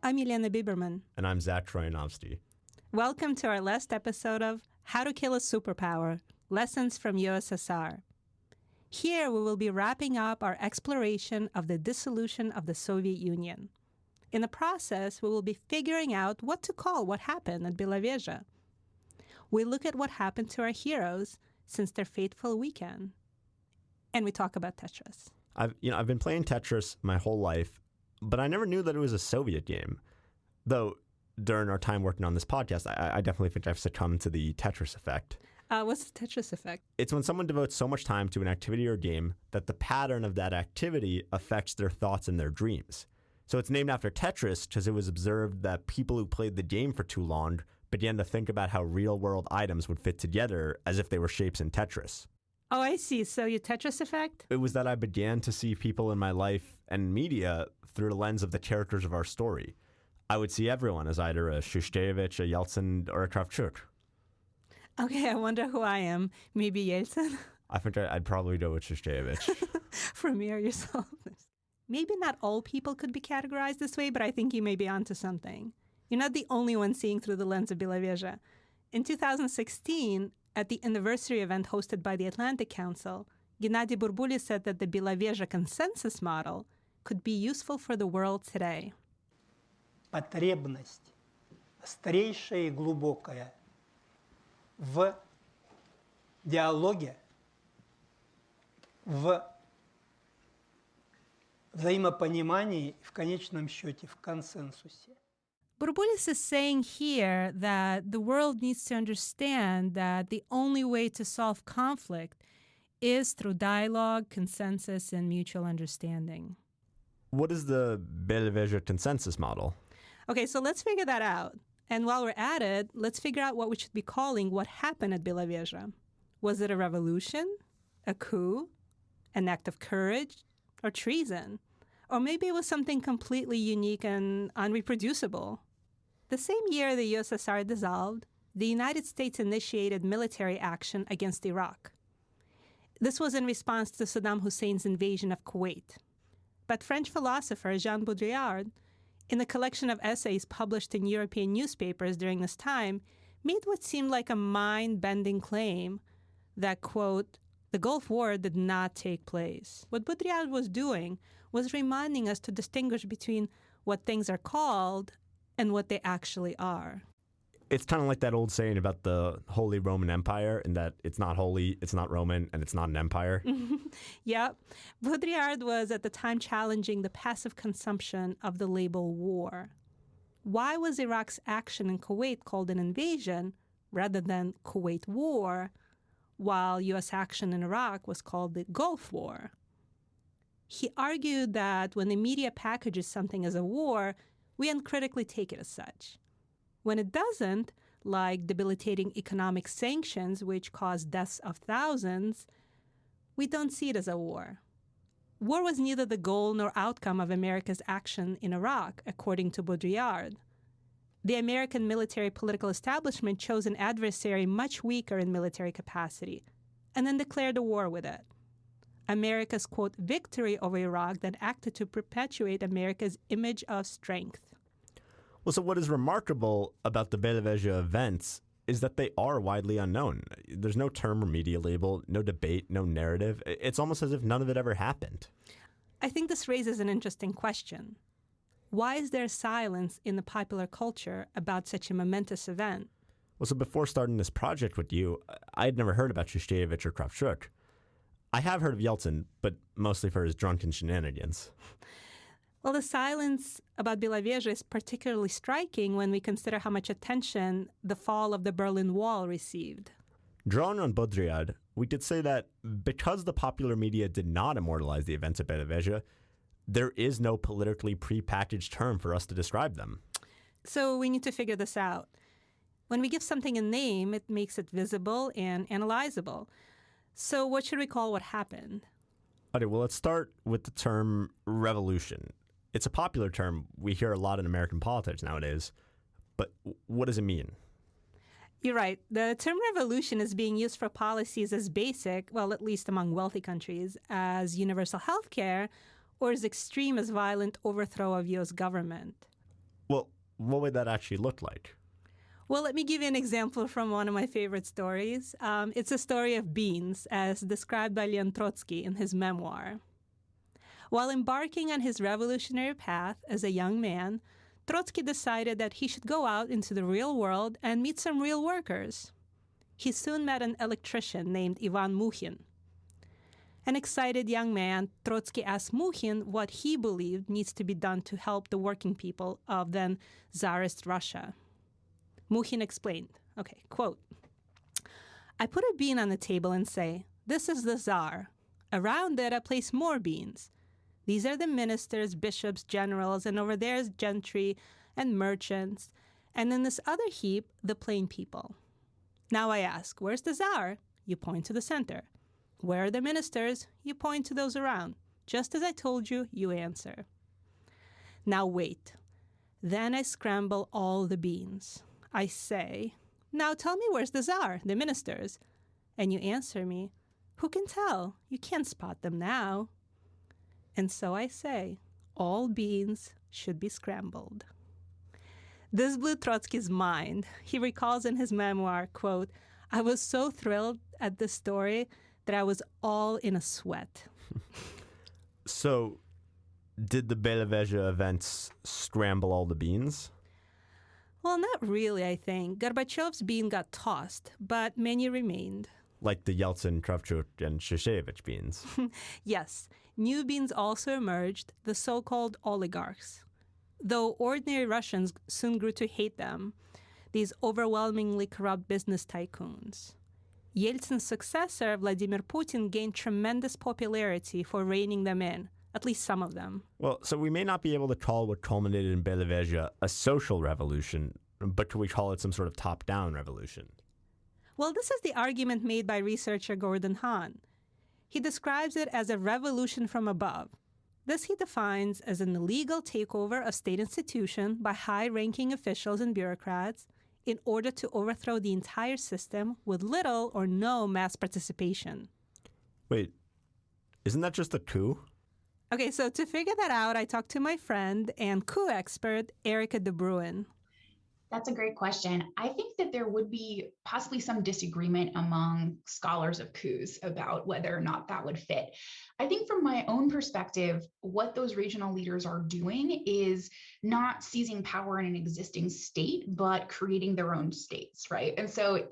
I'm Yelena Biberman. And I'm Zach Troyanovsky. Welcome to our last episode of How to Kill a Superpower, Lessons from USSR. Here we will be wrapping up our exploration of the dissolution of the Soviet Union. In the process, we will be figuring out what to call what happened at Belavezha. We look at what happened to our heroes since their fateful weekend. And we talk about Tetris. I've been playing Tetris my whole life, but I never knew that it was a Soviet game. Though, during our time working on this podcast, I definitely think I've succumbed to the Tetris effect. What's the Tetris effect? It's when someone devotes so much time to an activity or game that the pattern of that activity affects their thoughts and their dreams. So it's named after Tetris because it was observed that people who played the game for too long began to think about how real-world items would fit together as if they were shapes in Tetris. Oh, I see. So your Tetris effect? It was that I began to see people in my life and media through the lens of the characters of our story. I would see everyone as either a Shushkevich, a Yeltsin, or a Kravchuk. Okay, I wonder who I am. Maybe Yeltsin? I think I'd probably go with Shushkevich. Premiere yourself. Maybe not all people could be categorized this way, but I think you may be onto something. You're not the only one seeing through the lens of Belavezha. In 2016, at the anniversary event hosted by the Atlantic Council, Gennady Burbuly said that the Belavezha consensus model could be useful for the world today. Потребность острейшая и глубокая в диалоге, в взаимопонимании, в конечном счете, в консенсусе. Burbulis is saying here that the world needs to understand that the only way to solve conflict is through dialogue, consensus, and mutual understanding. What is the Belavezha consensus model? Okay, so let's figure that out. And while we're at it, let's figure out what we should be calling what happened at Belavezha. Was it a revolution, a coup, an act of courage, or treason? Or maybe it was something completely unique and unreproducible. The same year the USSR dissolved, the United States initiated military action against Iraq. This was in response to Saddam Hussein's invasion of Kuwait. But French philosopher Jean Baudrillard, in a collection of essays published in European newspapers during this time, made what seemed like a mind-bending claim that, quote, the Gulf War did not take place. What Baudrillard was doing was reminding us to distinguish between what things are called and what they actually are. It's kind of like that old saying about the Holy Roman Empire, in that it's not holy, it's not Roman, and it's not an empire. Yep. Baudrillard was at the time challenging the passive consumption of the label war. Why was Iraq's action in Kuwait called an invasion rather than Kuwait War, while U.S. action in Iraq was called the Gulf War? He argued that when the media packages something as a war, we uncritically take it as such. When it doesn't, like debilitating economic sanctions which cause deaths of thousands, we don't see it as a war. War was neither the goal nor outcome of America's action in Iraq, according to Baudrillard. The American military political establishment chose an adversary much weaker in military capacity, and then declared a war with it. America's, quote, victory over Iraq then acted to perpetuate America's image of strength. Well, so what is remarkable about the Belavezha events is that they are widely unknown. There's no term or media label, no debate, no narrative. It's almost as if none of it ever happened. I think this raises an interesting question. Why is there silence in the popular culture about such a momentous event? Well, so before starting this project with you, I had never heard about Shushkevich or Kravchuk. I have heard of Yeltsin, but mostly for his drunken shenanigans. Well, the silence about Belavezha is particularly striking when we consider how much attention the fall of the Berlin Wall received. Drawing on Baudrillard, we could say that because the popular media did not immortalize the events at Belavezha, there is no politically prepackaged term for us to describe them. So we need to figure this out. When we give something a name, it makes it visible and analyzable. So what should we call what happened? Okay, well, let's start with the term revolution. It's a popular term. We hear a lot in American politics nowadays. But what does it mean? You're right. The term revolution is being used for policies as basic, well, at least among wealthy countries, as universal health care or as extreme as violent overthrow of U.S. government. Well, what would that actually look like? Well, let me give you an example from one of my favorite stories. It's a story of beans, as described by Leon Trotsky in his memoir. While embarking on his revolutionary path as a young man, Trotsky decided that he should go out into the real world and meet some real workers. He soon met an electrician named Ivan Mukhin. An excited young man, Trotsky asked Mukhin what he believed needs to be done to help the working people of then Tsarist Russia. Mukhin explained, quote, "I put a bean on the table and say, 'This is the Tsar.' Around it, I place more beans. These are the ministers, bishops, generals, and over there's gentry and merchants, and in this other heap, the plain people. Now I ask, where's the Tsar? You point to the center. Where are the ministers? You point to those around. Just as I told you, you answer. Now wait. Then I scramble all the beans. I say, now tell me where's the Tsar, the ministers? And you answer me, who can tell? You can't spot them now. And so I say, all beans should be scrambled." This blew Trotsky's mind. He recalls in his memoir, quote, "I was so thrilled at this story that I was all in a sweat." So, did the Belavezha events scramble all the beans? Well, not really, I think. Gorbachev's bean got tossed, but many remained. Like the Yeltsin, Kravchuk, and Shushevich beans. Yes, new beans also emerged, the so-called oligarchs. Though ordinary Russians soon grew to hate them, these overwhelmingly corrupt business tycoons. Yeltsin's successor, Vladimir Putin, gained tremendous popularity for reining them in, at least some of them. Well, so we may not be able to call what culminated in Belavezha a social revolution, but could we call it some sort of top-down revolution? Well, this is the argument made by researcher Gordon Hahn. He describes it as a revolution from above. This he defines as an illegal takeover of state institutions by high-ranking officials and bureaucrats in order to overthrow the entire system with little or no mass participation. Wait, isn't that just a coup? Okay, so to figure that out, I talked to my friend and coup expert, Erica de Bruin. That's a great question. I think that there would be possibly some disagreement among scholars of coups about whether or not that would fit. I think from my own perspective, what those regional leaders are doing is not seizing power in an existing state, but creating their own states, right? And so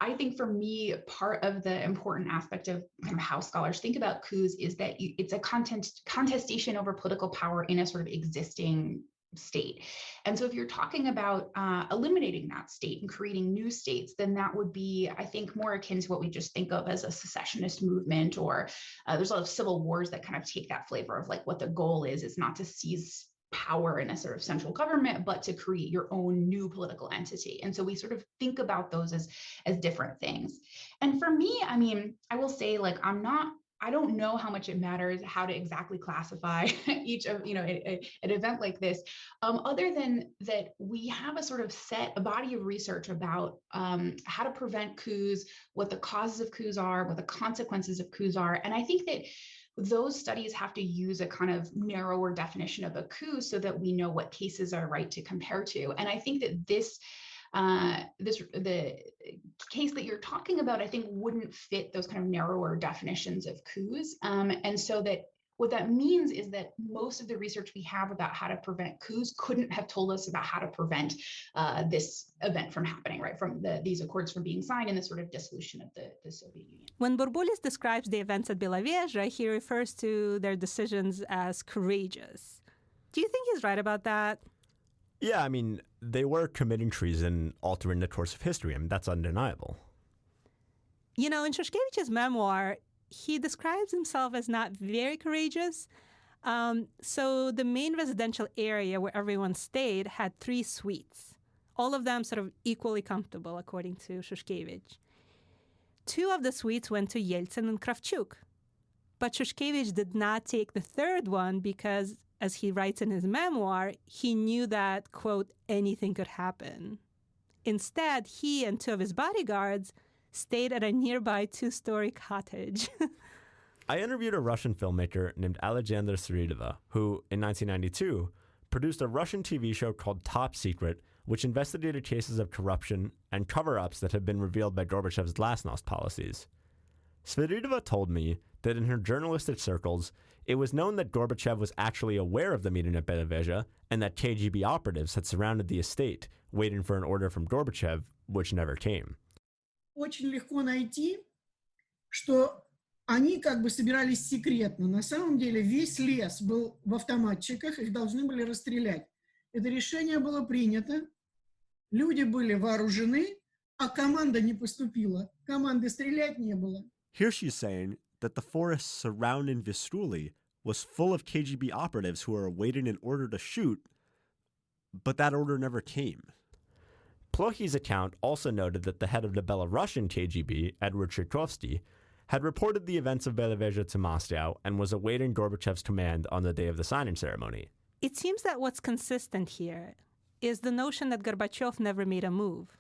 I think for me, part of the important aspect of kind of how scholars think about coups is that it's a contestation over political power in a sort of existing state. And so if you're talking about eliminating that state and creating new states, then that would be, I think, more akin to what we just think of as a secessionist movement, or there's a lot of civil wars that kind of take that flavor of like what the goal is not to seize power in a sort of central government, but to create your own new political entity. And so we sort of think about those as different things. And for me, I mean, I will say, like, I don't know how much it matters how to exactly classify each of, an event like this, other than that we have a body of research about how to prevent coups, what the causes of coups are, what the consequences of coups are. And I think that those studies have to use a kind of narrower definition of a coup so that we know what cases are right to compare to. And I think that the case that you're talking about, I think, wouldn't fit those kind of narrower definitions of coups. And so that what that means is that most of the research we have about how to prevent coups couldn't have told us about how to prevent this event from happening, right? From these accords from being signed and the sort of dissolution of the Soviet Union. When Bourboulys describes the events at Belavezha, he refers to their decisions as courageous. Do you think he's right about that? Yeah, I mean, they were committing treason, altering the course of history. I mean, that's undeniable. In Shushkevich's memoir, he describes himself as not very courageous. So the main residential area where everyone stayed had 3 suites, all of them sort of equally comfortable, according to Shushkevich. 2 of the suites went to Yeltsin and Kravchuk. But Shushkevich did not take the 3rd one because, as he writes in his memoir, he knew that, quote, anything could happen. Instead, he and 2 of his bodyguards stayed at a nearby 2-story cottage. I interviewed a Russian filmmaker named Alexander Syridova, who, in 1992, produced a Russian TV show called Top Secret, which investigated cases of corruption and cover-ups that had been revealed by Gorbachev's glasnost policies. Svidridova told me that in her journalistic circles, it was known that Gorbachev was actually aware of the meeting at Belavezha and that KGB operatives had surrounded the estate, waiting for an order from Gorbachev, which never came. Очень легко найти, что они как бы собирались секретно. На самом деле весь лес был в автоматчиках, их должны были расстрелять. Это решение было принято, люди были вооружены, а команда не поступила. Команды стрелять не было. Here she's saying that the forest surrounding Vystruli was full of KGB operatives who were awaiting an order to shoot, but that order never came. Plokhy's account also noted that the head of the Belarusian KGB, Edward Cherkovsky, had reported the events of Belavezha to Moscow and was awaiting Gorbachev's command on the day of the signing ceremony. It seems that what's consistent here is the notion that Gorbachev never made a move.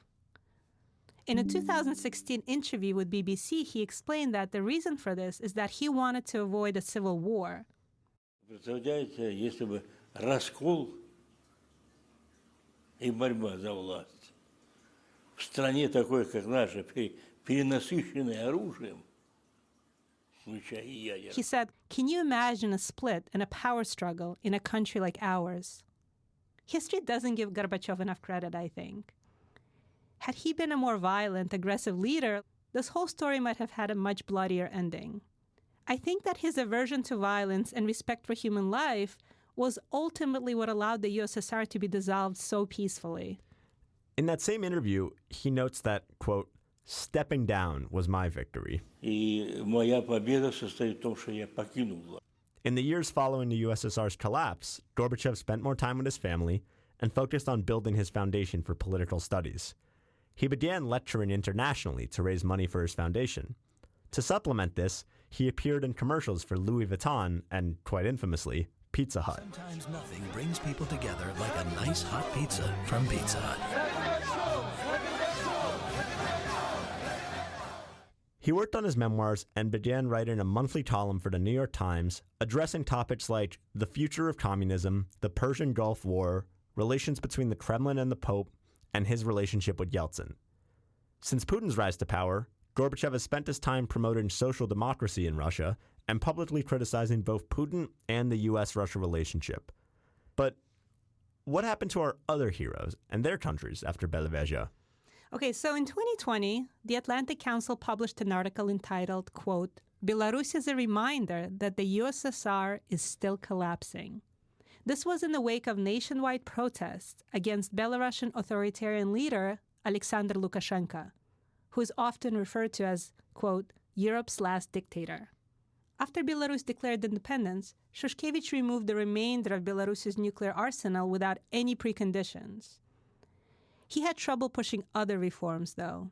In a 2016 interview with BBC, he explained that the reason for this is that he wanted to avoid a civil war. Представляете, если бы раскол и борьба за власть в стране такой, как наша, перенасыщенной оружием, включая и ядерным. He said, "Can you imagine a split and a power struggle in a country like ours?" History doesn't give Gorbachev enough credit, I think. Had he been a more violent, aggressive leader, this whole story might have had a much bloodier ending. I think that his aversion to violence and respect for human life was ultimately what allowed the USSR to be dissolved so peacefully. In that same interview, he notes that, quote, "Stepping down was my victory." И моя победа состоит в том, что я покинул власть. In the years following the USSR's collapse, Gorbachev spent more time with his family and focused on building his foundation for political studies. He began lecturing internationally to raise money for his foundation. To supplement this, he appeared in commercials for Louis Vuitton and, quite infamously, Pizza Hut. Sometimes nothing brings people together like a nice hot pizza from Pizza Hut. He worked on his memoirs and began writing a monthly column for the New York Times, addressing topics like the future of communism, the Persian Gulf War, relations between the Kremlin and the Pope, and his relationship with Yeltsin. Since Putin's rise to power, Gorbachev has spent his time promoting social democracy in Russia and publicly criticizing both Putin and the U.S.-Russia relationship. But what happened to our other heroes and their countries after Belavezha? Okay, so in 2020, the Atlantic Council published an article entitled, quote, "Belarus is a reminder that the USSR is still collapsing." This was in the wake of nationwide protests against Belarusian authoritarian leader Alexander Lukashenko, who is often referred to as, quote, "Europe's last dictator." After Belarus declared independence, Shushkevich removed the remainder of Belarus's nuclear arsenal without any preconditions. He had trouble pushing other reforms, though.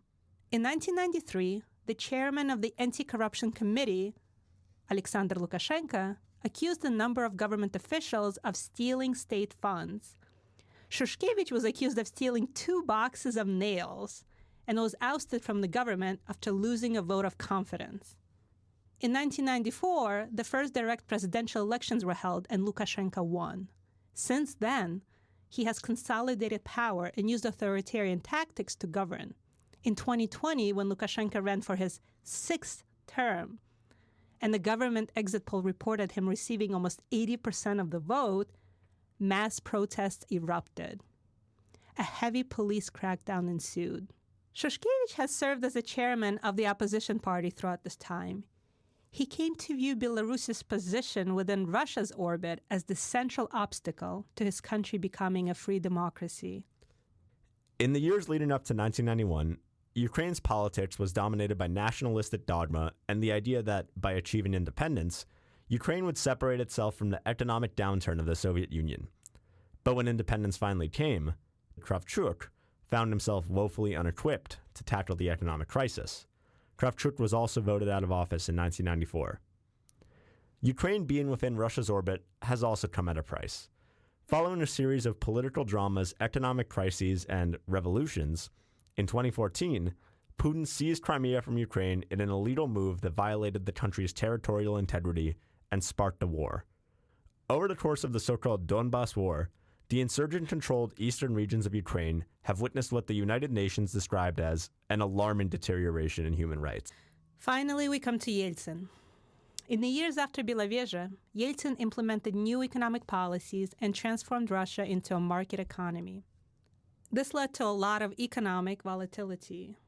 In 1993, the chairman of the Anti-Corruption Committee, Alexander Lukashenko, accused a number of government officials of stealing state funds. Shushkevich was accused of stealing 2 boxes of nails and was ousted from the government after losing a vote of confidence. In 1994, the first direct presidential elections were held and Lukashenko won. Since then, he has consolidated power and used authoritarian tactics to govern. In 2020, when Lukashenko ran for his 6th term, and the government exit poll reported him receiving almost 80% of the vote, mass protests erupted. A heavy police crackdown ensued. Shushkevich has served as the chairman of the opposition party throughout this time. He came to view Belarus's position within Russia's orbit as the central obstacle to his country becoming a free democracy. In the years leading up to 1991, Ukraine's politics was dominated by nationalistic dogma and the idea that, by achieving independence, Ukraine would separate itself from the economic downturn of the Soviet Union. But when independence finally came, Kravchuk found himself woefully unequipped to tackle the economic crisis. Kravchuk was also voted out of office in 1994. Ukraine being within Russia's orbit has also come at a price. Following a series of political dramas, economic crises, and revolutions, in 2014, Putin seized Crimea from Ukraine in an illegal move that violated the country's territorial integrity and sparked a war. Over the course of the so-called Donbas War, the insurgent-controlled eastern regions of Ukraine have witnessed what the United Nations described as an alarming deterioration in human rights. Finally, we come to Yeltsin. In the years after Belavezha, Yeltsin implemented new economic policies and transformed Russia into a market economy. This led to a lot of economic volatility.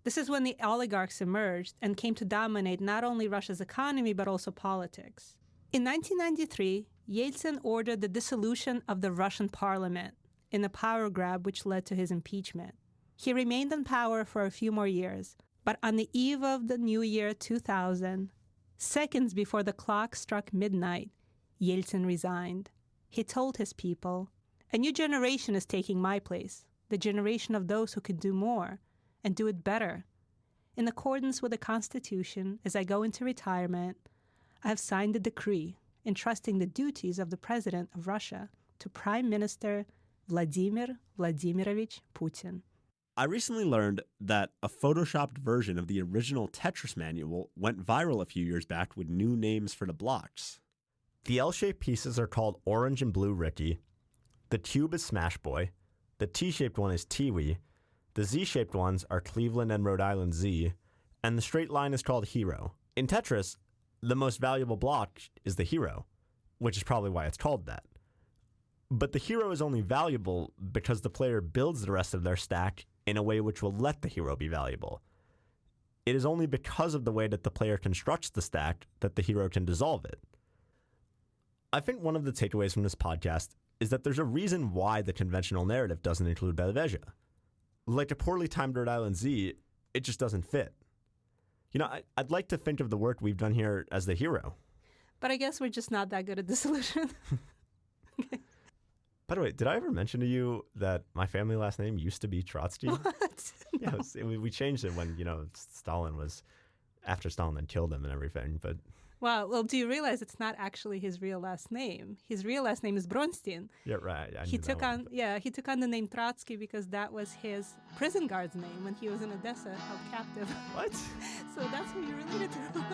This is when the oligarchs emerged and came to dominate not only Russia's economy, but also politics. In 1993, Yeltsin ordered the dissolution of the Russian parliament in a power grab which led to his impeachment. He remained in power for a few more years, but on the eve of the new year 2000, seconds before the clock struck midnight, Yeltsin resigned. He told his people, "A new generation is taking my place, the generation of those who can do more and do it better. In accordance with the Constitution, as I go into retirement, I have signed a decree entrusting the duties of the President of Russia to Prime Minister Vladimir Vladimirovich Putin." I recently learned that a photoshopped version of the original Tetris manual went viral a few years back with new names for the blocks. The L-shaped pieces are called Orange and Blue Ricky. The cube is Smash Boy. The T-shaped one is Tiwi. The Z-shaped ones are Cleveland and Rhode Island Z. And the straight line is called Hero. In Tetris, the most valuable block is the hero, which is probably why it's called that. But the hero is only valuable because the player builds the rest of their stack in a way which will let the hero be valuable. It is only because of the way that the player constructs the stack that the hero can dissolve it. I think one of the takeaways from this podcast is that there's a reason why the conventional narrative doesn't include Belavezha. Like a poorly timed Rhode Island Z, it just doesn't fit. You know, I'd like to think of the work we've done here as the hero. But I guess we're just not that good at dissolution. Okay. By the way, did I ever mention to you that my family last name used to be Trotsky? What? Yeah, we changed it when, Stalin was, after Stalin had killed him and everything, but... Wow. Well, do you realize it's not actually his real last name? His real last name is Bronstein. Yeah, right. He took on the name Trotsky because that was his prison guard's name when he was in Odessa, held captive. What? So that's who you related to.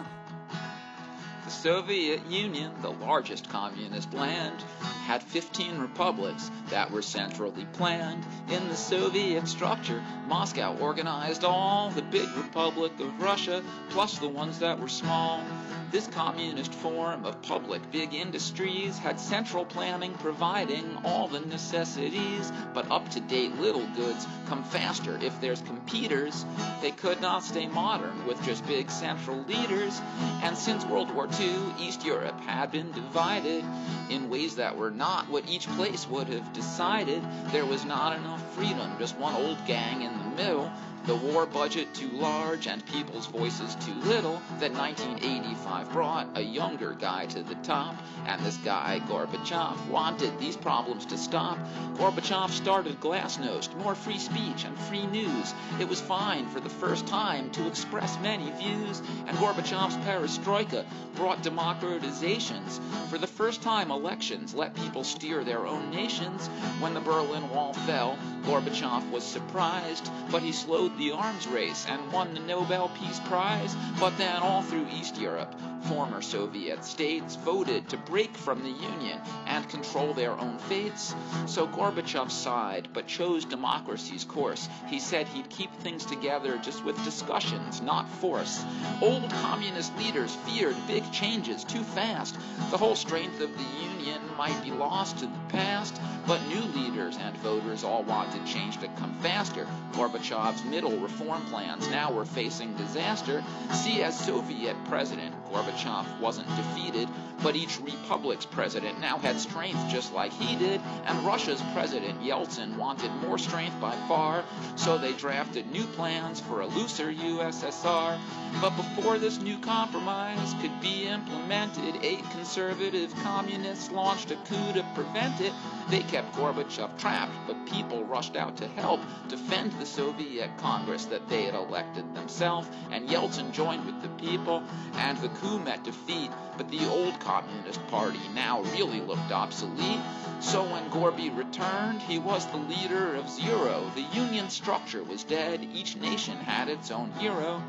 The Soviet Union, the largest communist land, had 15 republics that were centrally planned. In the Soviet structure, Moscow organized all the big republic of Russia, plus the ones that were small. This communist form of public big industries had central planning providing all the necessities, but up-to-date little goods come faster if there's competitors. They could not stay modern with just big central leaders, and since World War II, East Europe had been divided in ways that were not what each place would have decided. There was not enough freedom, just one old gang in the middle. The war budget too large and people's voices too little, that 1985 brought a younger guy to the top, and this guy, Gorbachev, wanted these problems to stop. Gorbachev started Glasnost, more free speech and free news. It was fine for the first time to express many views, and Gorbachev's perestroika brought democratizations. For the first time, elections let people steer their own nations. When the Berlin Wall fell, Gorbachev was surprised, but he slowed the arms race and won the Nobel Peace Prize. But then all through East Europe, former Soviet states voted to break from the Union and control their own fates. So Gorbachev sighed, but chose democracy's course. He said he'd keep things together just with discussions, not force. Old communist leaders feared big changes too fast. The whole strength of the Union might be lost to the past, but new leaders and voters all wanted change to come faster. Gorbachev's middle reform plans now were facing disaster. See, as Soviet president, Gorbachev wasn't defeated, but each republic's president now had strength just like he did, and Russia's president Yeltsin wanted more strength by far, so they drafted new plans for a looser USSR. But before this new compromise could be implemented, 8 conservative communists launched a coup to prevent it. They kept Gorbachev trapped, but people rushed out to help defend the Soviet Congress that they had elected themselves, and Yeltsin joined with the people, and the coup met defeat, but the old Communist Party now really looked obsolete. So when Gorby returned, he was the leader of zero. The Union structure was dead, each nation had its own hero.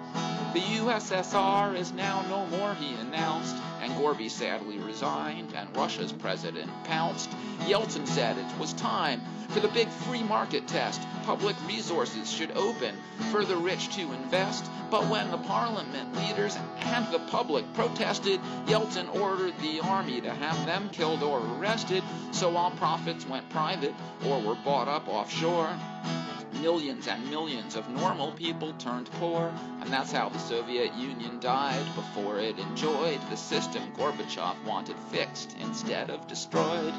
The USSR is now no more, he announced, and Gorby sadly resigned, and Russia's president pounced. Yeltsin said it was time for the big free market test. Public resources should open for the rich to invest. But when the parliament leaders and the public protested, Yeltsin ordered the army to have them killed or arrested. So all profits went private or were bought up offshore. Millions and millions of normal people turned poor, and that's how the Soviet Union died before it enjoyed the system Gorbachev wanted fixed instead of destroyed.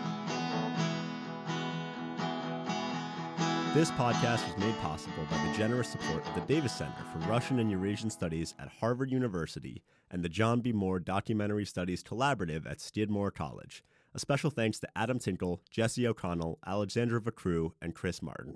This podcast was made possible by the generous support of the Davis Center for Russian and Eurasian Studies at Harvard University and the John B. Moore Documentary Studies Collaborative at Skidmore College. A special thanks to Adam Tinkle, Jesse O'Connell, Alexandra Vacru, and Chris Martin.